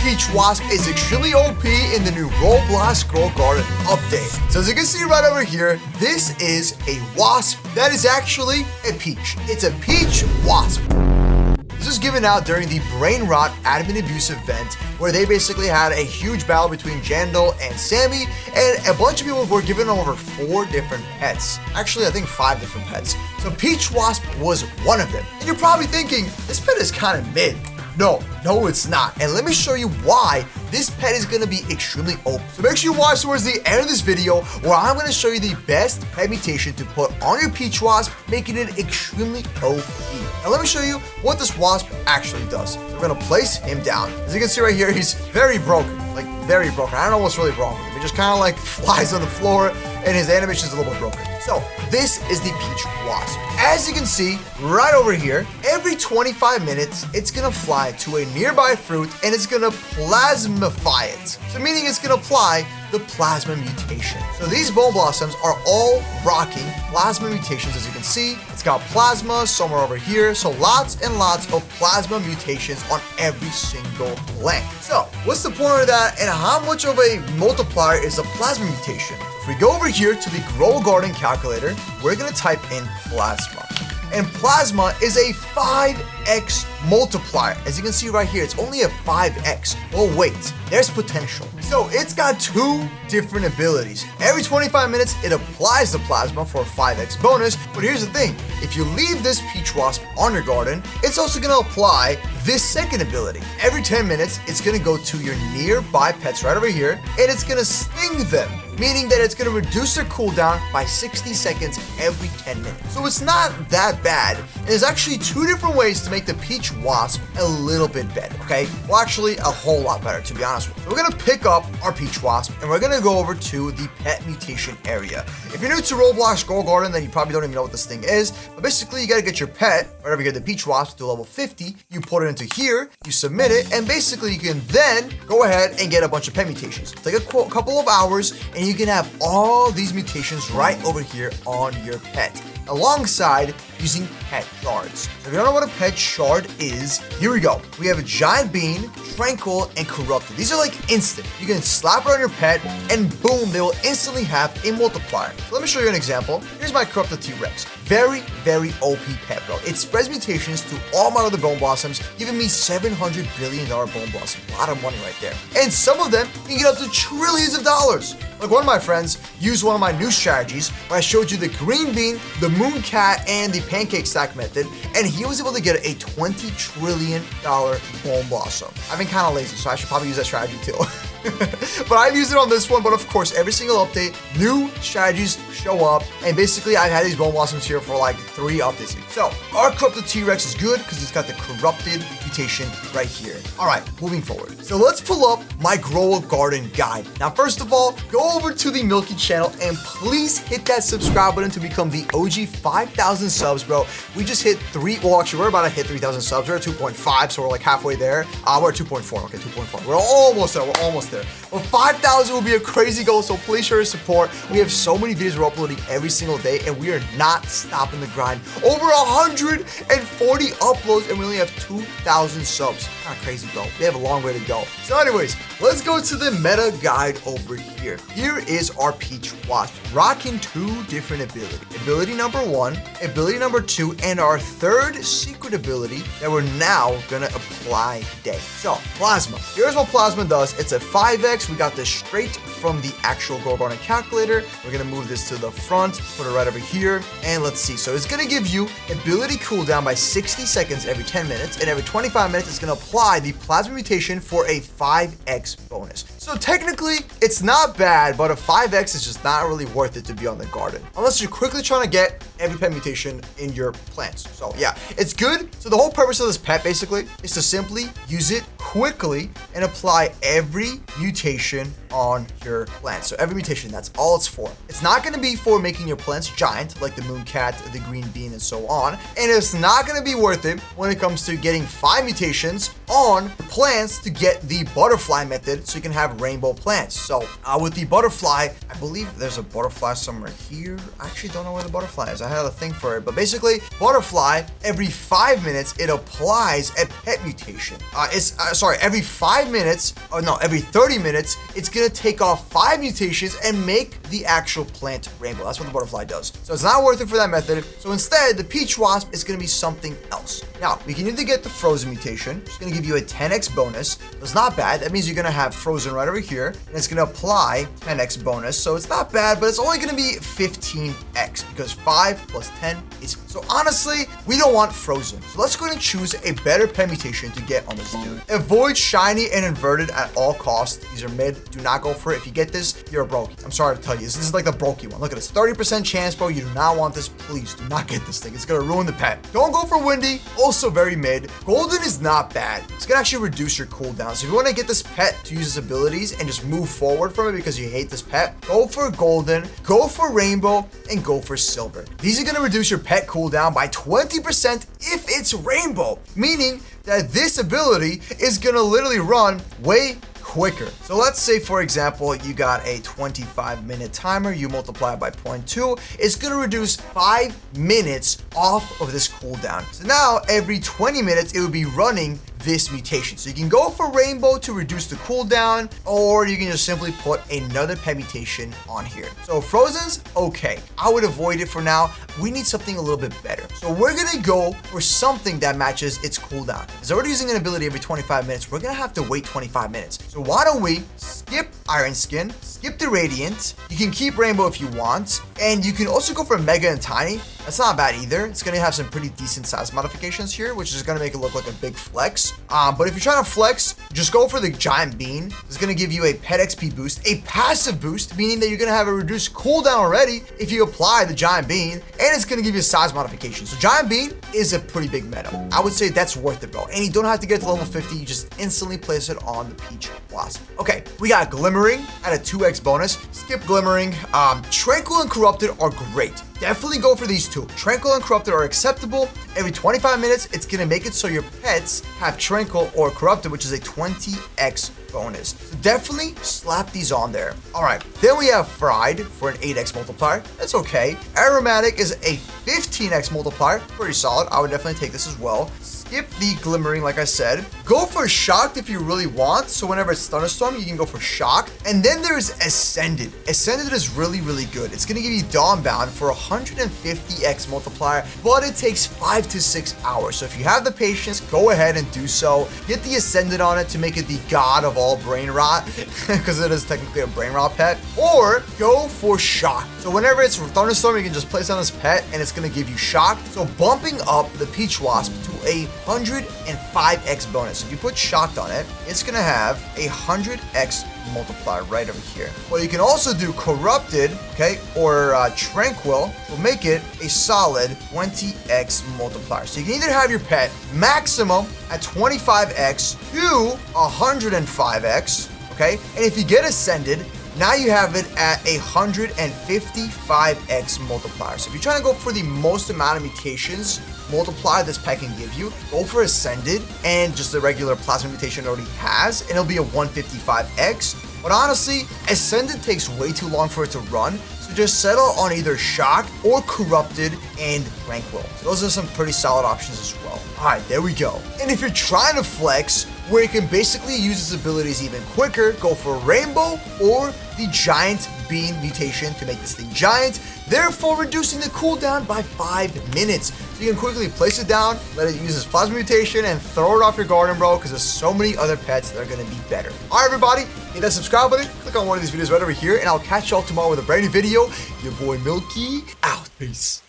peach wasp is extremely OP in the new Roblox Grow Garden update. So as you can see right over here, this is a wasp that is actually a peach. It's a peach wasp. This was given out during the Brainrot admin abuse event, where they basically had a huge battle between Jandal and Sammy, and a bunch of people were given over 4 different pets. Actually, I think 5 different pets. So Peach Wasp was one of them. And you're probably thinking, this pet is kind of mid. No, it's not. And let me show you why this pet is going to be extremely OP. So make sure you watch towards the end of this video, where I'm going to show you the best pet mutation to put on your Peach Wasp, making it extremely OP. Now let me show you what this wasp actually does. So we're going to place him down. As you can see right here, he's very broken. Like, very broken. I don't know what's really wrong with him. He just kind of like flies on the floor, and his animation is a little bit broken. So this is the Peach Wasp. As you can see right over here, every 25 minutes, it's gonna fly to a nearby fruit and it's gonna plasmify it. So meaning it's gonna apply the plasma mutation. So these bone blossoms are all rocking plasma mutations. As you can see, it's got plasma somewhere over here. So lots and lots of plasma mutations on every single plant. So what's the point of that, and how much of a multiplier is a plasma mutation? If we go over here to the Grow Garden calculator, we're gonna type in plasma. And plasma is a 5x multiplier. As you can see right here, it's only a 5x. Oh wait, there's potential. So it's got 2 different abilities. Every 25 minutes, it applies the plasma for a 5x bonus. But here's the thing, if you leave this Peach Wasp on your garden, it's also gonna apply this second ability. Every 10 minutes, it's gonna go to your nearby pets right over here, and it's gonna sting them, meaning that it's gonna reduce their cooldown by 60 seconds every 10 minutes. So it's not that bad. And there's actually 2 different ways to make the Peach Wasp a little bit better, okay? Well, actually, a whole lot better, to be honest with you. We're gonna pick up our Peach Wasp, and we're gonna go over to the pet mutation area. If you're new to Roblox Grow Garden, then you probably don't even know what this thing is. But basically, you gotta get your pet, right over here, the Peach Wasp, to level 50. You put it into here, you submit it, and basically you can then go ahead and get a bunch of pet mutations. Take a couple of hours, and you can have all these mutations right over here on your pet, alongside using pet shards. So if you don't know what a pet shard is, here we go. We have a giant bean, tranquil, and corrupted. These are like instant. You can slap it on your pet, and boom, they will instantly have a multiplier. So let me show you an example. Here's my corrupted T-Rex. Very, very OP pet, bro. It spreads mutations to all my other bone blossoms, giving me $700 billion bone blossom. A lot of money right there. And some of them can get up to trillions of dollars. Like one of my friends used one of my new strategies where I showed you the green bean, the moon cat, and the pancake stack method, and he was able to get a $20 trillion bone blossom. I've been kind of lazy, so I should probably use that strategy too. But I've used it on this one, but of course, every single update, new strategies show up, and basically I've had these bone blossoms here for like 3 updates. So our corrupted T-Rex is good because it's got the corrupted mutation right here. All right, moving forward. So let's pull up my Grow Garden guide. Now, first of all, go over to the Milky channel and please hit that subscribe button to become the OG 5,000 subs, bro. We just hit actually, we're about to hit 3,000 subs. We're at 2.5, so we're like halfway there. We're at 2.4, okay, 2.4. We're almost there. But 5,000 will be a crazy goal, so please show your support. We have so many videos we're uploading every single day, and we are not stopping the grind. Over 140 uploads, and we only have 2,000 subs. Kind of crazy, bro. We have a long way to go. So anyways, let's go to the meta guide over here. Here is our Peach Wasp, rocking 2 different abilities. Ability number 1, ability number 2, and our 3rd secret ability that we're now gonna apply today. So, Plasma. Here's what Plasma does. It's a 5x. We got this straight from the actual Grow Garden calculator. We're gonna move this to the front, put it right over here, and let's see. So it's gonna give you ability cooldown by 60 seconds every 10 minutes, and every 25 minutes, it's gonna apply the plasma mutation for a 5x bonus. So technically, it's not bad, but a 5x is just not really worth it to be on the garden, unless you're quickly trying to get every pet mutation in your plants. So yeah, it's good. So the whole purpose of this pet basically is to simply use it quickly and apply every mutation on your plants. So every mutation, that's all it's for. It's not going to be for making your plants giant, like the moon cat, the green bean, and so on. And it's not going to be worth it when it comes to getting 5 mutations on the plants to get the butterfly method so you can have rainbow plants. So with the butterfly, I believe there's a butterfly somewhere here. I actually don't know where the butterfly is. I had a thing for it, but basically butterfly, every 5 minutes, it applies a pet mutation. Every 5 minutes, or no, every 30 minutes, it's gonna take off 5 mutations and make the actual plant rainbow. That's what the butterfly does. So it's not worth it for that method. So instead, the peach wasp is gonna be something else. Now, we can either get the frozen mutation, it's gonna give you a 10x bonus. It's not bad. That means you're gonna have frozen right over here, and it's gonna apply 10x bonus. So it's not bad, but it's only gonna be 15x because 5 plus 10 is. So honestly, we don't want frozen. So let's go ahead and choose a better pet mutation to get on this dude. Avoid shiny and inverted at all costs. These are mid. Do not go for it. If you get this, you're a brokey. I'm sorry to tell you. This is like the brokey one. Look at this. 30% chance, bro. You do not want this. Please do not get this thing. It's gonna ruin the pet. Don't go for windy. Also very mid. Golden is not bad. It's gonna actually reduce your cooldown. So if you want to get this pet to use its abilities and just move forward from it because you hate this pet, go for golden, go for rainbow, and go for silver. These are gonna reduce your pet cooldown by 20% if it's rainbow, meaning that this ability is gonna literally run way quicker. So let's say, for example, you got a 25-minute timer, you multiply it by 0.2, it's gonna reduce 5 minutes off of this cooldown. So now every 20 minutes, it would be running this mutation. So you can go for rainbow to reduce the cooldown, or you can just simply put another pet mutation on here. So frozen's okay. I would avoid it for now. We need something a little bit better. So we're gonna go for something that matches its cooldown. Because already using an ability every 25 minutes, we're gonna have to wait 25 minutes. So why don't we skip Iron Skin, skip the Radiant, you can keep Rainbow if you want, and you can also go for Mega and Tiny. That's not bad either. It's gonna have some pretty decent size modifications here, which is gonna make it look like a big flex. But if you're trying to flex, just go for the Giant Bean. It's gonna give you a pet XP boost, a passive boost, meaning that you're gonna have a reduced cooldown already if you apply the Giant Bean, and it's gonna give you a size modification. So Giant Bean is a pretty big meta. I would say that's worth it, bro. And you don't have to get to level 50, you just instantly place it on the Peach Wasp. Okay, we got Glimmering at a 2x bonus. Skip Glimmering. Tranquil and Corrupted are great. Definitely go for these two. Tranquil and Corrupted are acceptable. Every 25 minutes, it's gonna make it so your pets have Tranquil or Corrupted, which is a 20x bonus. So definitely slap these on there. All right, then we have Fried for an 8x multiplier. That's okay. Aromatic is a 15x multiplier. Pretty solid. I would definitely take this as well. Skip the Glimmering, like I said. Go for Shocked if you really want. So whenever it's Thunderstorm, you can go for Shocked. And then there's Ascended. Ascended is really, really good. It's gonna give you Dawnbound for 150x multiplier, but it takes 5 to 6 hours. So if you have the patience, go ahead and do so. Get the Ascended on it to make it the god of all brain rot, because it is technically a brain rot pet. Or go for Shocked. So whenever it's Thunderstorm, you can just place on this pet and it's gonna give you Shocked. So bumping up the Peach Wasp to a 105x bonus. If you put Shocked on it, it's gonna have a 100x multiplier right over here. Well, you can also do Corrupted, okay, or Tranquil will make it a solid 20x multiplier. So you can either have your pet maximum at 25x to 105x, okay, and if you get Ascended, now you have it at a 155x multiplier. So if you're trying to go for the most amount of mutations multiply this pet can give you, go for Ascended and just the regular plasma mutation it already has, and it'll be a 155x. But honestly, Ascended takes way too long for it to run, so just settle on either Shocked or Corrupted and Tranquil. So those are some pretty solid options as well. All right, there we go. And if you're trying to flex, where you can basically use its abilities even quicker, go for Rainbow or the Giant Bean mutation to make this thing giant, therefore reducing the cooldown by 5 minutes. So you can quickly place it down, let it use its plasma mutation, and throw it off your garden, bro, because there's so many other pets that are going to be better. All right, everybody, hit that subscribe button, click on one of these videos right over here, and I'll catch y'all tomorrow with a brand new video. Your boy Milky, out. Peace.